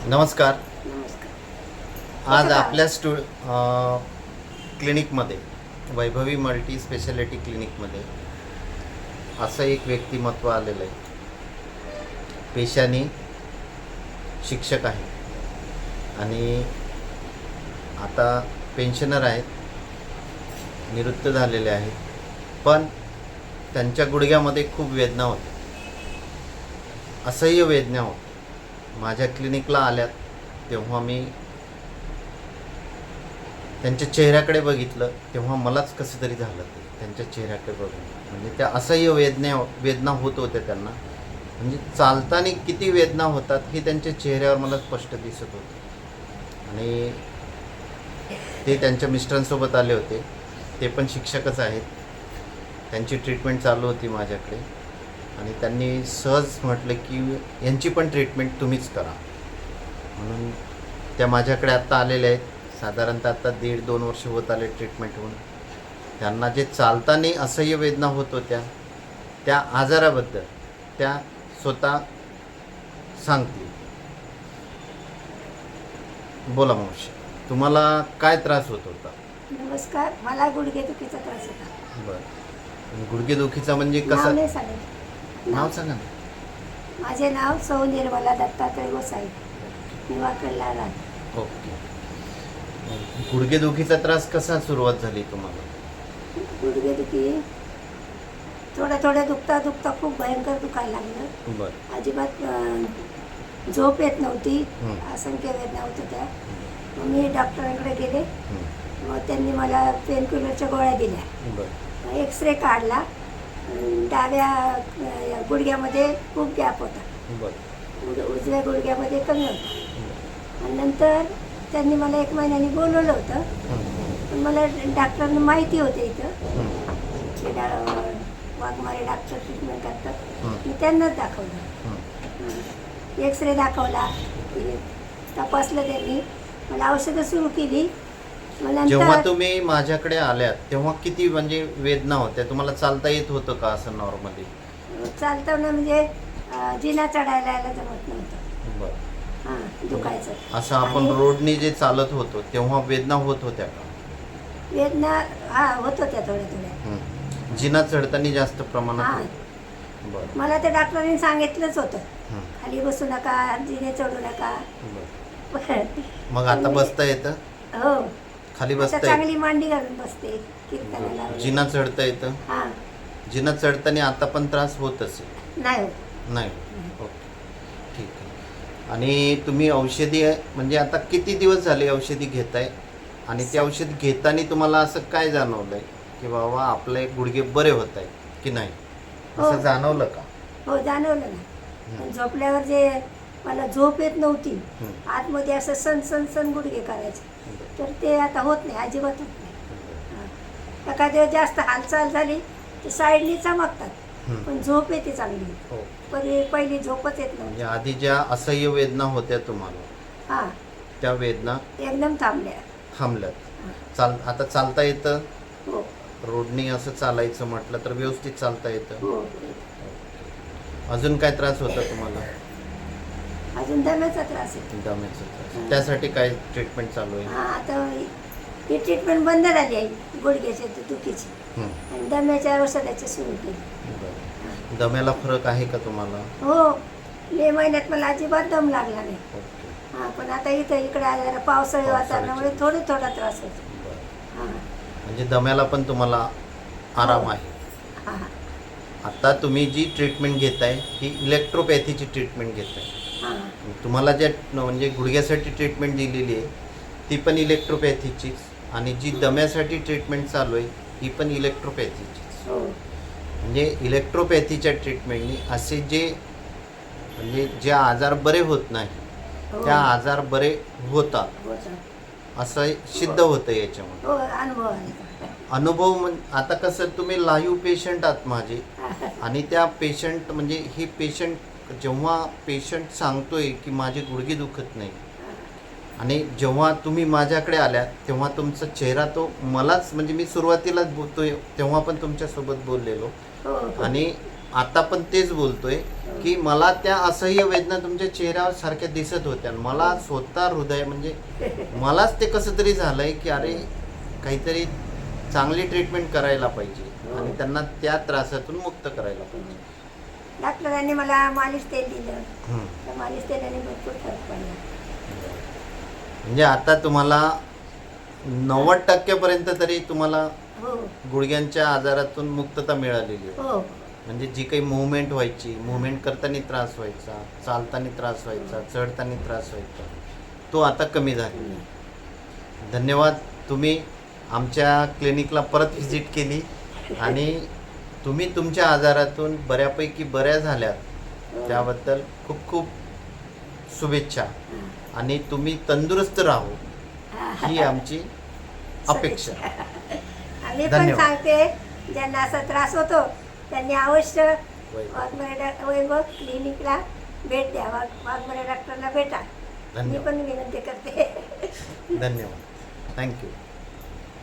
नमस्कार. नमस्कार. आज कसं काय? आपल्या क्लिनिकमध्ये वैभवी मल्टी स्पेशालिटी क्लिनिकमध्ये असं एक व्यक्तिमत्व आलेलं आहे. पेशाने शिक्षक आहे आणि आता पेन्शनर आहेत, निवृत्त झालेले आहेत, पण त्यांच्या गुडघ्यामध्ये खूप वेदना होत्या, असह्य वेदना होत्या. माझ्या क्लिनिकला आल्यात तेव्हा मी त्यांच्या चेहऱ्याकडे बघितलं, तेव्हा मलाच कसं तरी झालं ते त्यांच्या चेहऱ्याकडे बघून. म्हणजे त्या असह्य वेदना होत होत्या त्यांना. म्हणजे चालताना किती वेदना होतात हे त्यांच्या चेहऱ्यावर मला स्पष्ट दिसत होतं. आणि ते त्यांच्या मिस्टरांसोबत आले होते, ते पण शिक्षकच आहेत. त्यांची ट्रीटमेंट चालू होती माझ्याकडे आणि त्यांनी सहज म्हटलं की यांची पण ट्रीटमेंट तुम्हीच करा म्हणून त्या माझ्याकडे आत्ता आलेल्या आहेत. साधारणतः आत्ता 1.5-2 वर्ष होत आले ट्रीटमेंट होऊन. त्यांना जे चालताना असह्य वेदना होत होत्या त्या आजाराबद्दल त्या स्वतः सांगतील. बोला मावशी, तुम्हाला काय त्रास होत होता? नमस्कार. मला गुडघेदुखीचा त्रास होता. बरं, गुडघेदुखीचा म्हणजे नाव कसं? नाही सांगेल. नाव सांगा ना. माझे नाव सौ निर्मला दत्तात्रय गोसाई, मी वाकडला राहते. ओके. गुडघेदुखीचा त्रास कसा सुरुवात झाली तुम्हाला? गुडघेदुखी थोडं दुखता खूप भयंकर दुखायला लागलं. बरं. अजिबात झोप येत नव्हती. असंख्य वेदना होत होत्या. मग मी डॉक्टरांकडे गेले. मग त्यांनी मला पेनकिलरच्या गोळ्या दिल्या. बरं. एक्सरे काढला. डाव्या गुडघ्यामध्ये खूप गॅप होता. बरं. उजव्या गुडघ्यामध्ये कमी होता. आणि नंतर त्यांनी मला 1 महिन्याने बोलवलं होतं. पण मला डॉक्टरांना माहिती होते इथं की वाघमारे डॉक्टर ट्रीटमेंट करतात. मी त्यांनाच दाखवलं. एक्सरे दाखवला, तपासलं त्यांनी, मला औषधं सुरू केली. जेव्हा तुम्ही माझ्याकडे आल्यात तेव्हा किती म्हणजे वेदना होत्या? तुम्हाला चालता येत होतं का असं नॉर्मली? चालताना म्हणजे जिना चढायला यायला जमत नव्हतं. बरं. हां, दुखायचं. असं आपण रोडने जे चालत होतो तेव्हा वेदना होत होत्या का? वेदना होत होत्या थोड्या. जिना चढताना जास्त प्रमाणात हां. होत? बरं. मला त्या डॉक्टरांनी सांगितलंच होतं, हं. खाली बसू नका, जिने चढू नका. बरं. मग आता बसता येतं? हो, खाली आता बसता येतं? चांगली मांडी घालून बसते कीर्तनाला वगैरे. जिना चढता येतं? हां, जिना चढताना आता पण त्रास होत असेल? नाही होत. नाही. ओके, ठीक आहे. आणि तुम्ही औषधी म्हणजे आता किती दिवस झाले औषधी घेताय? आणि ते औषध घेताना तुम्हाला असं काय जाणवलंय की बाबा आपले गुडघे बरे होत आहेत की नाही, असं हो. जाणवलं का? हो, जाणवलं ना. पण झोपल्यावर जे मला झोप येत नव्हती, आतमध्ये असं सण गुडघे करायचे, तर ते आता होत नाही, अजिबात होत नाही. हां. एखाद्या जास्त हालचाल झाली तर साईडनी चमकतात, पण झोप येते चांगली. हो. पहिली झोपच येत नव्हती. म्हणजे आधी ज्या असह्य वेदना होत्या तुम्हाला हां, त्या वेदना एकदम थांबल्या. थांबल्यात. आता चालता येतं? हो रोडनी असं चालायचं म्हटलं तर व्यवस्थित चालता येतं? हो. अजून काय त्रास होता तुम्हाला? अजून दम्याचा त्रास आहे. दम्याचा त्रास. त्यासाठी काय ट्रीटमेंट चालू आहे? हां, आता ही ट्रीटमेंट बंद झाली आहे गुडघ्याच्या दुखीची, आणि दम्याच्या औषधाची सुरू केली. बरं. दम्याला फरक आहे का तुम्हाला? हो, मे महिन्यात मला अजिबात दम लागला नाही. ओके. हां, पण आता इकडे आल्याला पावसाळी वातावरणामुळे थोडा त्रास होतो. बरं. हां म्हणजे दम्याला पण तुम्हाला आराम आहे? हां आता तुम्ही जी ट्रीटमेंट घेताय ही इलेक्ट्रोपॅथीची ट्रीटमेंट घेताय. हां. तुम्हाला ज्या म्हणजे गुडघ्यासाठी ट्रीटमेंट दिलेली आहे ती पण इलेक्ट्रोपॅथीचीच, आणि जी दम्यासाठी ट्रीटमेंट चालू आहे ही पण इलेक्ट्रोपॅथीचीच. हो म्हणजे इलेक्ट्रोपॅथीच्या ट्रीटमेंटनी असे म्हणजे जे आजार बरे होत नाही हो. त्या आजार बरे होतात होतं. असं सिद्ध होतं याच्यामध्ये. हो, अनुभव आला. अनुभव आता कसं तुम्ही लाईव्ह पेशंट आहात माझे, आणि त्या पेशंट म्हणजे ही पेशंट जेव्हा पेशंट सांगतोय की माझे गुडघे दुखत नाही, आणि जेव्हा तुम्ही माझ्याकडे आल्यात तेव्हा तुमचा चेहरा तो मलाच म्हणजे मी सुरुवातीलाच बोलतोय तेव्हा पण तुमच्यासोबत बोललेलो, हो. आणि आता पण तेच बोलतोय की मला त्या असह्य वेदना तुमच्या चेहऱ्यावर सारख्या दिसत होत्या. मला स्वतः हृदय म्हणजे मलाच ते कसं तरी झालंय की अरे काहीतरी चांगली ट्रीटमेंट करायला पाहिजे आणि त्यांना त्या त्रासातून मुक्त करायला पाहिजे. डॉक्टरांनी मला मालिश तेल दिलं. हम्म. त्या मालिश तेलाने भरपूर फरक पडला. म्हणजे आता तुम्हाला 90% तरी तुम्हाला हो गुडघ्यांच्या आजारातून मुक्तता मिळालेली आहे. हो म्हणजे जी काही मुवमेंट व्हायची, मुवमेंट करताना त्रास व्हायचा, चालताना त्रास व्हायचा, चढताना त्रास व्हायचा, तो आता कमी झालेला आहे. धन्यवाद. तुम्ही आमच्या क्लिनिकला परत व्हिजिट केली आणि तुम्ही तुमच्या आजारातून बऱ्यापैकी बऱ्या झाल्यात त्याबद्दल खूप खूप शुभेच्छा. आणि तुम्ही तंदुरुस्त राहू ही आमची अपेक्षा. आम्ही पण धन्यवाद. सांगते ज्यांना असा त्रास होतो त्यांनी अवश्य वैभव. वैभव क्लिनिकला भेट द्या. वाघमारे डॉक्टरला भेटा. मी धन्यवाद. पण विनंती करते. धन्यवाद. थँक्यू.